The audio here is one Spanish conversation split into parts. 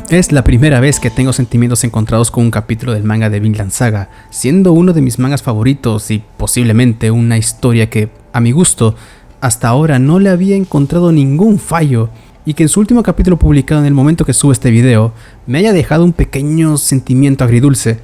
Es la primera vez que tengo sentimientos encontrados con un capítulo del manga de Vinland Saga, siendo uno de mis mangas favoritos y posiblemente una historia que, a mi gusto, hasta ahora no le había encontrado ningún fallo, y que en su último capítulo publicado en el momento que subo este video me haya dejado un pequeño sentimiento agridulce.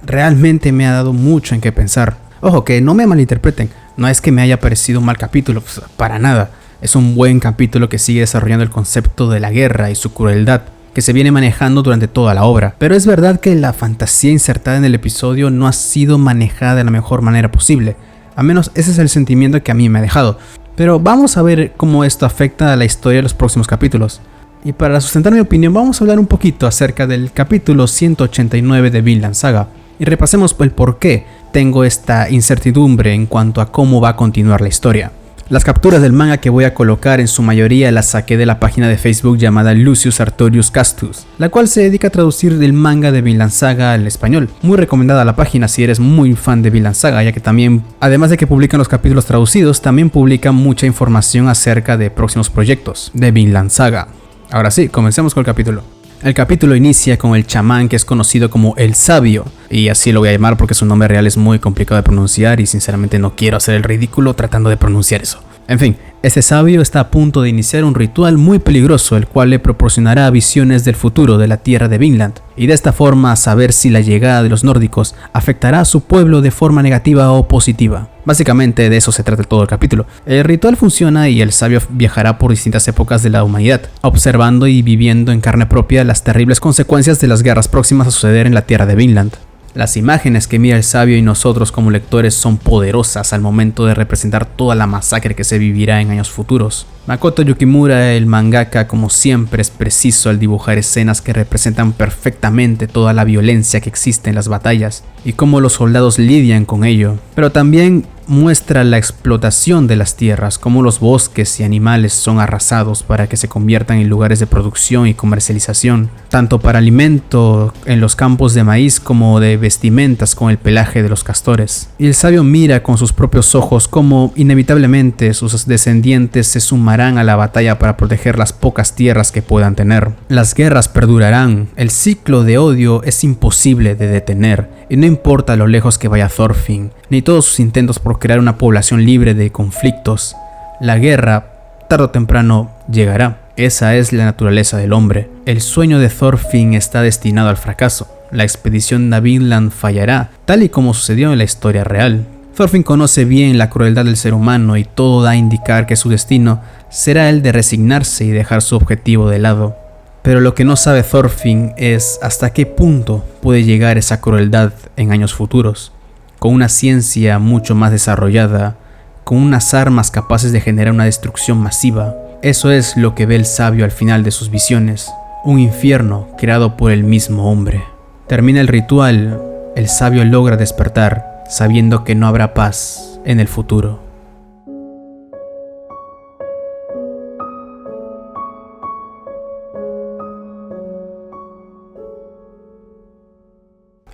Realmente me ha dado mucho en qué pensar. Ojo, que no me malinterpreten, no es que me haya parecido un mal capítulo, pues, para nada. Es un buen capítulo que sigue desarrollando el concepto de la guerra y su crueldad, que se viene manejando durante toda la obra. Pero es verdad que la fantasía insertada en el episodio no ha sido manejada de la mejor manera posible. Al menos ese es el sentimiento que a mí me ha dejado. Pero vamos a ver cómo esto afecta a la historia de los próximos capítulos. Y para sustentar mi opinión vamos a hablar un poquito acerca del capítulo 189 de Vinland Saga. Y repasemos el por qué tengo esta incertidumbre en cuanto a cómo va a continuar la historia. Las capturas del manga que voy a colocar en su mayoría las saqué de la página de Facebook llamada Lucius Artorius Castus, la cual se dedica a traducir el manga de Vinland Saga al español. Muy recomendada la página si eres muy fan de Vinland Saga, ya que también, además de que publican los capítulos traducidos, también publican mucha información acerca de próximos proyectos de Vinland Saga. Ahora sí, comencemos con el capítulo. El capítulo inicia con el chamán que es conocido como el Sabio, y así lo voy a llamar porque su nombre real es muy complicado de pronunciar y sinceramente no quiero hacer el ridículo tratando de pronunciar eso. En fin, este sabio está a punto de iniciar un ritual muy peligroso, el cual le proporcionará visiones del futuro de la tierra de Vinland, y de esta forma saber si la llegada de los nórdicos afectará a su pueblo de forma negativa o positiva. Básicamente de eso se trata todo el capítulo. El ritual funciona y el sabio viajará por distintas épocas de la humanidad, observando y viviendo en carne propia las terribles consecuencias de las guerras próximas a suceder en la tierra de Vinland. Las imágenes que mira el sabio y nosotros como lectores son poderosas al momento de representar toda la masacre que se vivirá en años futuros. Makoto Yukimura, el mangaka, como siempre es preciso al dibujar escenas que representan perfectamente toda la violencia que existe en las batallas y cómo los soldados lidian con ello, pero también muestra la explotación de las tierras, cómo los bosques y animales son arrasados para que se conviertan en lugares de producción y comercialización, tanto para alimento en los campos de maíz como de vestimentas con el pelaje de los castores. Y el sabio mira con sus propios ojos cómo inevitablemente sus descendientes se sumarán a la batalla para proteger las pocas tierras que puedan tener. Las guerras perdurarán, el ciclo de odio es imposible de detener, y no importa lo lejos que vaya Thorfinn, ni todos sus intentos por crear una población libre de conflictos, la guerra, tarde o temprano, llegará. Esa es la naturaleza del hombre. El sueño de Thorfinn está destinado al fracaso. La expedición a Vinland fallará, tal y como sucedió en la historia real. Thorfinn conoce bien la crueldad del ser humano y todo da a indicar que su destino será el de resignarse y dejar su objetivo de lado. Pero lo que no sabe Thorfinn es hasta qué punto puede llegar esa crueldad en años futuros, con una ciencia mucho más desarrollada, con unas armas capaces de generar una destrucción masiva. Eso es lo que ve el sabio al final de sus visiones, un infierno creado por el mismo hombre. Termina el ritual, el sabio logra despertar, sabiendo que no habrá paz en el futuro.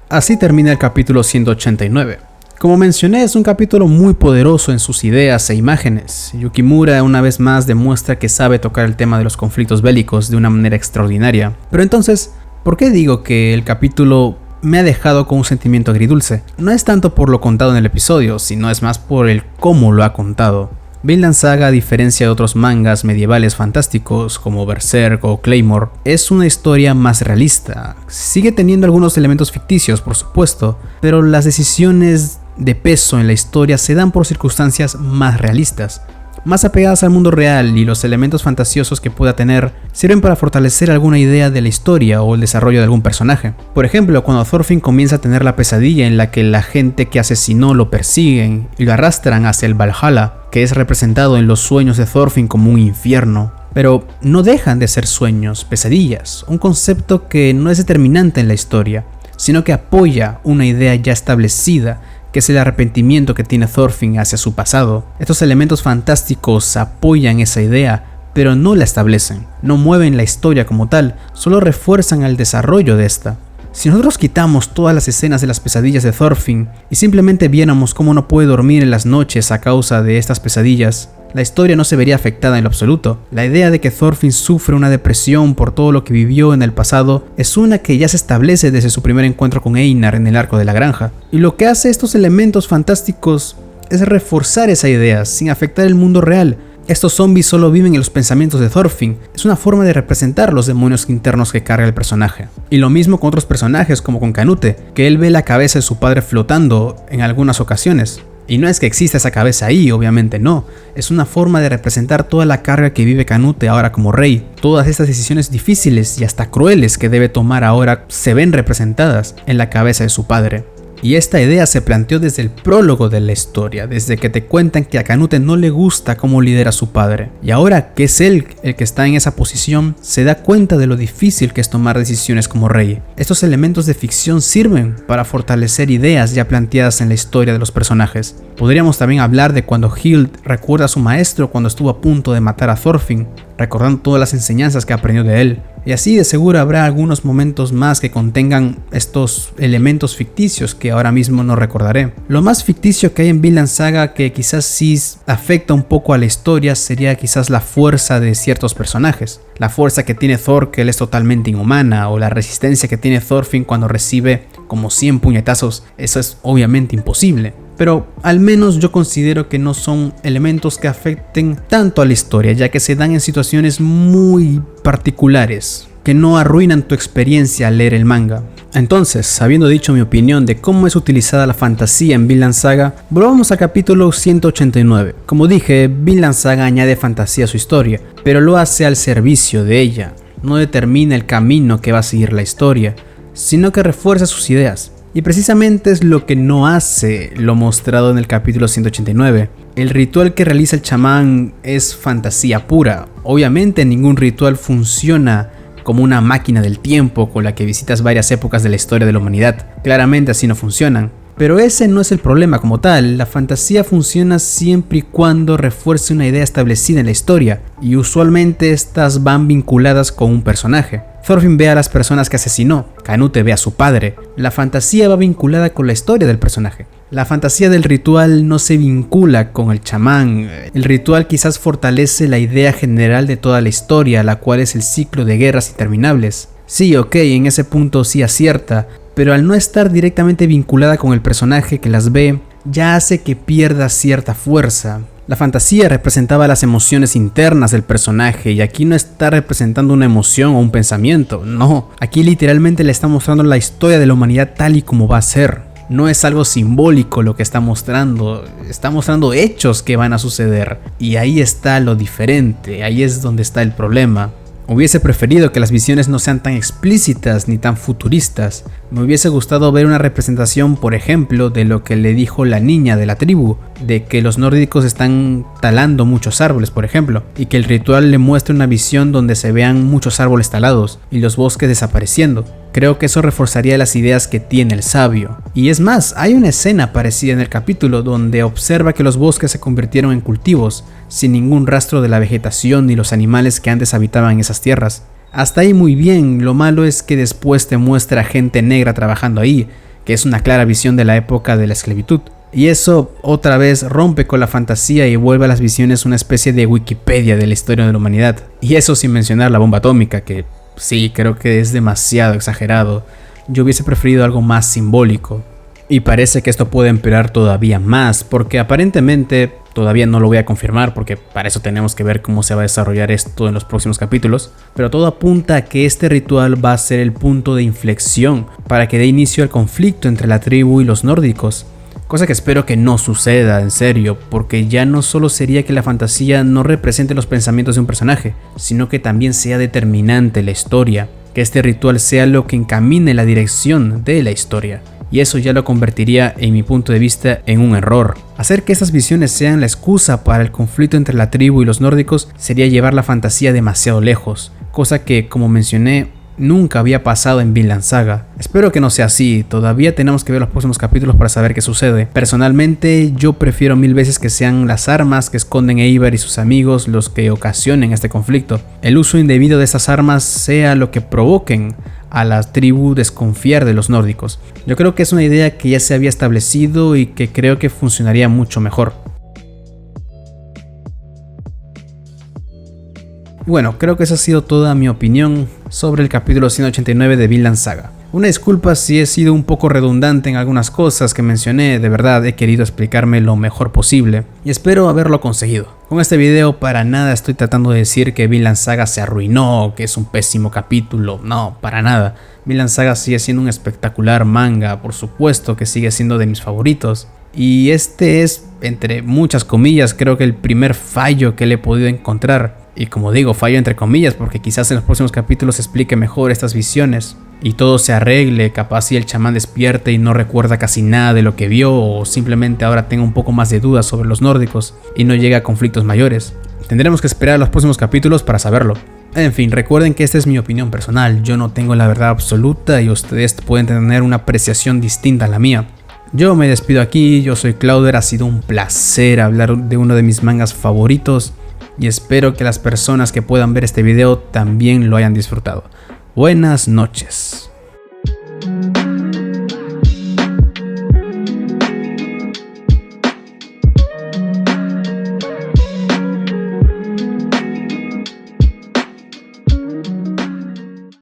Así termina el capítulo 189. Como mencioné, es un capítulo muy poderoso en sus ideas e imágenes. Yukimura una vez más demuestra que sabe tocar el tema de los conflictos bélicos de una manera extraordinaria. Pero entonces, ¿por qué digo que el capítulo me ha dejado con un sentimiento agridulce? No es tanto por lo contado en el episodio, sino es más por el cómo lo ha contado. Vinland Saga, a diferencia de otros mangas medievales fantásticos como Berserk o Claymore, es una historia más realista. Sigue teniendo algunos elementos ficticios, por supuesto, pero las decisiones de peso en la historia se dan por circunstancias más realistas, más apegadas al mundo real, y los elementos fantasiosos que pueda tener sirven para fortalecer alguna idea de la historia o el desarrollo de algún personaje. Por ejemplo, cuando Thorfinn comienza a tener la pesadilla en la que la gente que asesinó lo persiguen y lo arrastran hacia el Valhalla, que es representado en los sueños de Thorfinn como un infierno. Pero no dejan de ser sueños, pesadillas, un concepto que no es determinante en la historia, sino que apoya una idea ya establecida, que es el arrepentimiento que tiene Thorfinn hacia su pasado. Estos elementos fantásticos apoyan esa idea, pero no la establecen, no mueven la historia como tal, solo refuerzan el desarrollo de esta. Si nosotros quitamos todas las escenas de las pesadillas de Thorfinn y simplemente viéramos cómo no puede dormir en las noches a causa de estas pesadillas, la historia no se vería afectada en lo absoluto. La idea de que Thorfinn sufre una depresión por todo lo que vivió en el pasado es una que ya se establece desde su primer encuentro con Einar en el arco de la granja. Y lo que hace estos elementos fantásticos es reforzar esa idea sin afectar el mundo real. Estos zombies solo viven en los pensamientos de Thorfinn. Es una forma de representar los demonios internos que carga el personaje. Y lo mismo con otros personajes como con Canute, que él ve la cabeza de su padre flotando en algunas ocasiones. Y no es que exista esa cabeza ahí, obviamente no. Es una forma de representar toda la carga que vive Canute ahora como rey. Todas estas decisiones difíciles y hasta crueles que debe tomar ahora se ven representadas en la cabeza de su padre. Y esta idea se planteó desde el prólogo de la historia, desde que te cuentan que a Canute no le gusta cómo lidera a su padre. Y ahora que es él el que está en esa posición, se da cuenta de lo difícil que es tomar decisiones como rey. Estos elementos de ficción sirven para fortalecer ideas ya planteadas en la historia de los personajes. Podríamos también hablar de cuando Hild recuerda a su maestro cuando estuvo a punto de matar a Thorfinn, recordando todas las enseñanzas que aprendió de él. Y así de seguro habrá algunos momentos más que contengan estos elementos ficticios que ahora mismo no recordaré. Lo más ficticio que hay en Vinland Saga que quizás sí afecta un poco a la historia sería quizás la fuerza de ciertos personajes. La fuerza que tiene Thor, que él es totalmente inhumana, o la resistencia que tiene Thorfinn cuando recibe como 100 puñetazos. Eso es obviamente imposible. Pero al menos yo considero que no son elementos que afecten tanto a la historia, ya que se dan en situaciones muy particulares, que no arruinan tu experiencia al leer el manga. Entonces, habiendo dicho mi opinión de cómo es utilizada la fantasía en Vinland Saga, volvamos al capítulo 189. Como dije, Vinland Saga añade fantasía a su historia, pero lo hace al servicio de ella. No determina el camino que va a seguir la historia, sino que refuerza sus ideas. Y precisamente es lo que no hace lo mostrado en el capítulo 189. El ritual que realiza el chamán es fantasía pura. Obviamente ningún ritual funciona como una máquina del tiempo con la que visitas varias épocas de la historia de la humanidad. Claramente así no funcionan. Pero ese no es el problema como tal. La fantasía funciona siempre y cuando refuerce una idea establecida en la historia, y usualmente estas van vinculadas con un personaje. Thorfinn ve a las personas que asesinó, Canute ve a su padre. La fantasía va vinculada con la historia del personaje. La fantasía del ritual no se vincula con el chamán. El ritual quizás fortalece la idea general de toda la historia, la cual es el ciclo de guerras interminables. Sí, ok, en ese punto sí acierta, pero al no estar directamente vinculada con el personaje que las ve, ya hace que pierda cierta fuerza. La fantasía representaba las emociones internas del personaje, y aquí no está representando una emoción o un pensamiento, no. Aquí literalmente le está mostrando la historia de la humanidad tal y como va a ser. No es algo simbólico lo que está mostrando hechos que van a suceder. Y ahí está lo diferente, ahí es donde está el problema. Hubiese preferido que las visiones no sean tan explícitas ni tan futuristas. Me hubiese gustado ver una representación, por ejemplo, de lo que le dijo la niña de la tribu, de que los nórdicos están talando muchos árboles, por ejemplo, y que el ritual le muestre una visión donde se vean muchos árboles talados y los bosques desapareciendo. Creo que eso reforzaría las ideas que tiene el sabio. Y es más, hay una escena parecida en el capítulo donde observa que los bosques se convirtieron en cultivos, sin ningún rastro de la vegetación ni los animales que antes habitaban esas tierras. Hasta ahí muy bien, lo malo es que después te muestra gente negra trabajando ahí, que es una clara visión de la época de la esclavitud. Y eso otra vez rompe con la fantasía y vuelve a las visiones una especie de Wikipedia de la historia de la humanidad. Y eso sin mencionar la bomba atómica, que sí, creo que es demasiado exagerado. Yo hubiese preferido algo más simbólico. Y parece que esto puede empeorar todavía más, porque aparentemente, todavía no lo voy a confirmar porque para eso tenemos que ver cómo se va a desarrollar esto en los próximos capítulos, pero todo apunta a que este ritual va a ser el punto de inflexión para que dé inicio al conflicto entre la tribu y los nórdicos. Cosa que espero que no suceda, en serio, porque ya no solo sería que la fantasía no represente los pensamientos de un personaje, sino que también sea determinante la historia, que este ritual sea lo que encamine la dirección de la historia. Y eso ya lo convertiría, en mi punto de vista, en un error. Hacer que estas visiones sean la excusa para el conflicto entre la tribu y los nórdicos sería llevar la fantasía demasiado lejos, cosa que, como mencioné, nunca había pasado en Vinland Saga. Espero que no sea así, todavía tenemos que ver los próximos capítulos para saber qué sucede. Personalmente, yo prefiero mil veces que sean las armas que esconden Eivor y sus amigos los que ocasionen este conflicto. El uso indebido de esas armas sea lo que provoquen a la tribu desconfiar de los nórdicos. Yo creo que es una idea que ya se había establecido y que creo que funcionaría mucho mejor. Bueno, creo que esa ha sido toda mi opinión sobre el capítulo 189 de Vinland Saga. Una disculpa si he sido un poco redundante en algunas cosas que mencioné, de verdad he querido explicarme lo mejor posible y espero haberlo conseguido. Con este video para nada estoy tratando de decir que Vinland Saga se arruinó, que es un pésimo capítulo, no, para nada. Vinland Saga sigue siendo un espectacular manga, por supuesto que sigue siendo de mis favoritos. Y este es, entre muchas comillas, creo que el primer fallo que le he podido encontrar. Y como digo, fallo entre comillas, porque quizás en los próximos capítulos se explique mejor estas visiones y todo se arregle, capaz si el chamán despierte y no recuerda casi nada de lo que vio, o simplemente ahora tenga un poco más de dudas sobre los nórdicos y no llegue a conflictos mayores. Tendremos que esperar a los próximos capítulos para saberlo. En fin, recuerden que esta es mi opinión personal, yo no tengo la verdad absoluta y ustedes pueden tener una apreciación distinta a la mía. Yo me despido aquí, yo soy Clouder, ha sido un placer hablar de uno de mis mangas favoritos y espero que las personas que puedan ver este video también lo hayan disfrutado. Buenas noches.